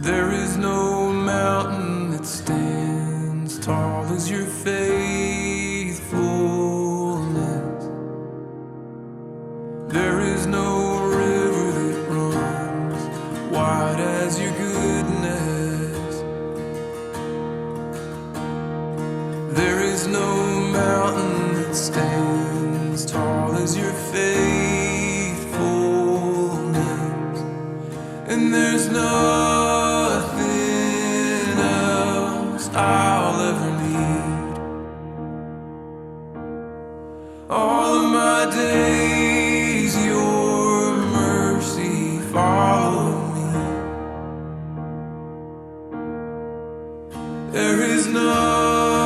There is no mountain that stands tall as your faithfulness. There is no river that runs wide as your goodness. There is no mountain that stands tall as your faithfulness. And there's nothing else I'll ever need. All of my days your mercy follow me. There is nothing